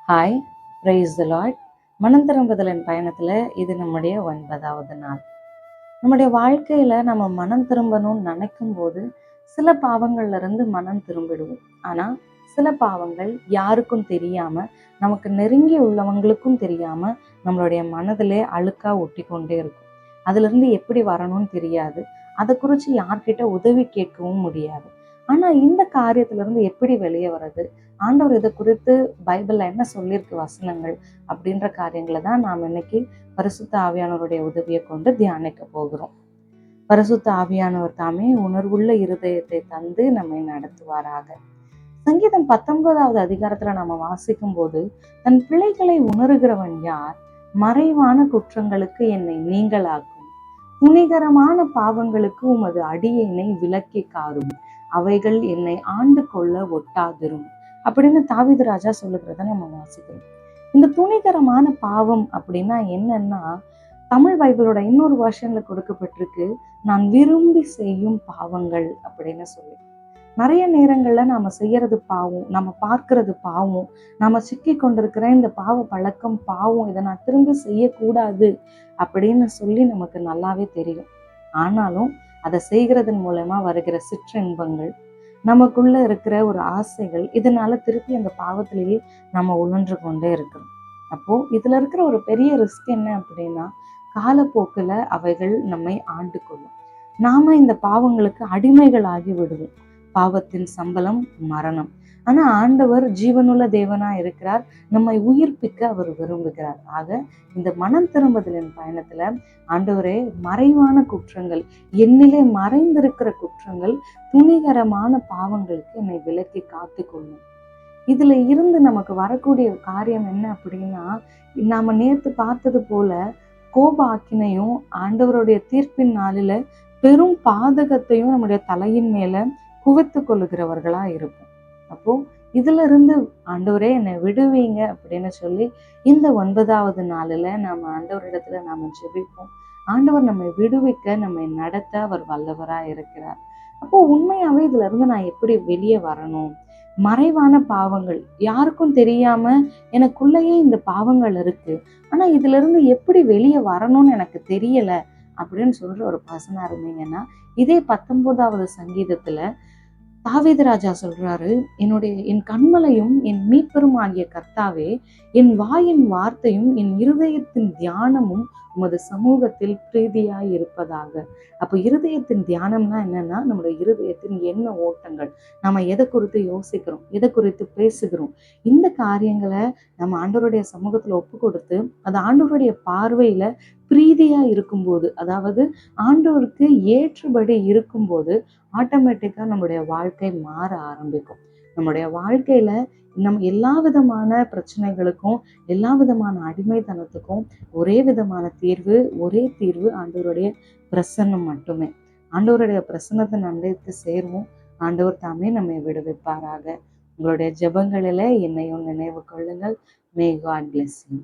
Hi, praise the Lord. மனம் திரும்புதலின் பயணத்தில் இது நம்முடைய 9வது நாள். நம்முடைய வாழ்க்கையில் நம்ம மனம் திரும்பணும்னு நினைக்கும் போது சில பாவங்கள்ல இருந்து மனம் திரும்பிடுவோம். ஆனால் சில பாவங்கள் யாருக்கும் தெரியாமல், நமக்கு நெருங்கி உள்ளவங்களுக்கும் தெரியாமல் நம்மளுடைய மனதிலே அழுக்கா ஒட்டி கொண்டே இருக்கும். அதுலேருந்து எப்படி வரணும்னு தெரியாது. அதை குறித்து யார்கிட்ட உதவி கேட்கவும் முடியாது. ஆனால் இந்த காரியத்திலிருந்து எப்படி வெளியே வர்றது, ஆண்டவர் இதை குறித்து பைபிள்ல என்ன சொல்லியிருக்கு வசனங்கள் அப்படின்ற காரியங்களை தான் நாம் இன்னைக்கு பரிசுத்த ஆவியானவருடைய உதவியை கொண்டு தியானிக்க போகிறோம். பரிசுத்த ஆவியானவர் தாமே உணர்வுள்ள இருதயத்தை தந்து நம்மை நடத்துவாராக. சங்கீதம் 19வது அதிகாரத்துல நம்ம வாசிக்கும் போது, தன் பிள்ளைகளை உணர்கிறவன் யார்? மறைவான குற்றங்களுக்கு என்னை நீங்களாக்கும், துணிகரமான பாவங்களுக்கு உமது அடியேனை விலக்கி காரும், அவைகள் என்னை ஆண்டு கொள்ள ஒட்டாதிரும் அப்படின்னு தாவீது ராஜா சொல்லுகிறத நம்ம வாசிக்கிறோம். இந்த துணிகரமான பாவம் அப்படின்னா என்னன்னா, தமிழ் பைபிளோட இன்னொரு வருஷன்ல கொடுக்கப்பட்டிருக்கு, நான் விரும்பி செய்யும் பாவங்கள் அப்படின்னு சொல்லி. நிறைய நேரங்கள்ல நாம செய்யறது பாவம், நம்ம பார்க்கறது பாவம், நாம சிக்கி கொண்டிருக்கிற இந்த பாவ பழக்கம் பாவம், இதை நான் திரும்பி செய்யக்கூடாது அப்படின்னு சொல்லி நமக்கு நல்லாவே தெரியும். ஆனாலும் அதை செய்கிறதன் மூலமா வருகிற சிற்றின்பங்கள், நமக்குள்ள இருக்கிற ஒரு ஆசைகள், இதனால திருப்பி அந்த பாவத்திலேயே நம்ம உழன்று கொண்டே இருக்கிறோம். அப்போ இதுல இருக்கிற ஒரு பெரிய ரிஸ்க் என்ன அப்படின்னா, காலப்போக்குல அவைகள் நம்மை ஆண்டு கொள்ளும். நாம இந்த பாவங்களுக்கு அடிமைகளாகி விடுவோம். பாவத்தின் சம்பளம் மரணம். ஆனா ஆண்டவர் ஜீவனுள்ள தேவனா இருக்கிறார், நம்மை உயிர்ப்பிக்க அவர் விரும்புகிறார். ஆக இந்த மனம் திரும்புதலின் பயணத்துல ஆண்டவரே, மறைவான குற்றங்கள், என்னிலே மறைந்திருக்கிற குற்றங்கள், துணிகரமான பாவங்களுக்கு என்னை விலக்கி காத்து கொள்ளும். இதுல இருந்து நமக்கு வரக்கூடிய காரியம் என்ன அப்படின்னா, நாம நேத்து பார்த்தது போல கோப ஆக்கினையும் ஆண்டவருடைய தீர்ப்பின் நாளில பெரும் பாதகத்தையும் நம்முடைய தலையின் மேல குவித்து கொள்ளுகிறவர்களா இருப்போம். அப்போ இதுல இருந்து ஆண்டவரே என்னை விடுவீங்க அப்படின்னு சொல்லி இந்த 9வது நாளில நாம ஆண்டவரிடத்துல நாம ஜெபிப்போம். ஆண்டவர் நம்மை விடுவிக்க, நம்மை நடத்த அவர் வல்லவரா இருக்கிறார். அப்போ உண்மையாவே இதுல இருந்து நான் எப்படி வெளியே வரணும்? மறைவான பாவங்கள் யாருக்கும் தெரியாம எனக்குள்ளேயே இந்த பாவங்கள் இருக்கு, ஆனா இதுல இருந்து எப்படி வெளியே வரணும்னு எனக்கு தெரியல அப்படின்னு சொல்ற ஒரு பர்சனா இருந்தீங்கன்னா, இதே 19வது சங்கீதத்துல தாவீது ராஜா சொல்றாரு, என் கண்மலையும் என் மீட்பரும் ஆகிய கர்த்தாவே, என் வாயின் வார்த்தையும் என் இருதயத்தின் தியானமும் உமது சமூகத்தில் பிரீதியாய் இருப்பதாக. அப்போ இருதயத்தின் தியானம்னா என்னன்னா, நம்முடைய இருதயத்தின் எண்ண ஓட்டங்கள், நம்ம எதை குறித்து யோசிக்கிறோம், எதை குறித்து பேசுகிறோம், இந்த காரியங்களை நம்ம ஆண்டவருடைய சமூகத்துல ஒப்பு கொடுத்து, அது ஆண்டவருடைய பார்வையில பிரீதியா இருக்கும்போது, அதாவது ஆண்டவருக்கு ஏற்றபடி இருக்கும்போது ஆட்டோமேட்டிக்கா நம்மளுடைய வாழ்க்கை மாற ஆரம்பிக்கும். நம்முடைய வாழ்க்கையில எல்லா விதமான பிரச்சனைகளுக்கும், எல்லா விதமான அடிமைத்தனத்துக்கும் ஒரே விதமான தீர்வு, ஒரே தீர்வு ஆண்டவருடைய பிரசன்னம் மட்டுமே. ஆண்டவருடைய பிரசன்னத்தை நினைத்து சேர்வோம். ஆண்டவர் தாமே நம்மை விடுவிப்பாராக. உங்களுடைய ஜெபங்களில என்னையும் நினைவு கொள்ளுங்கள். May God bless you.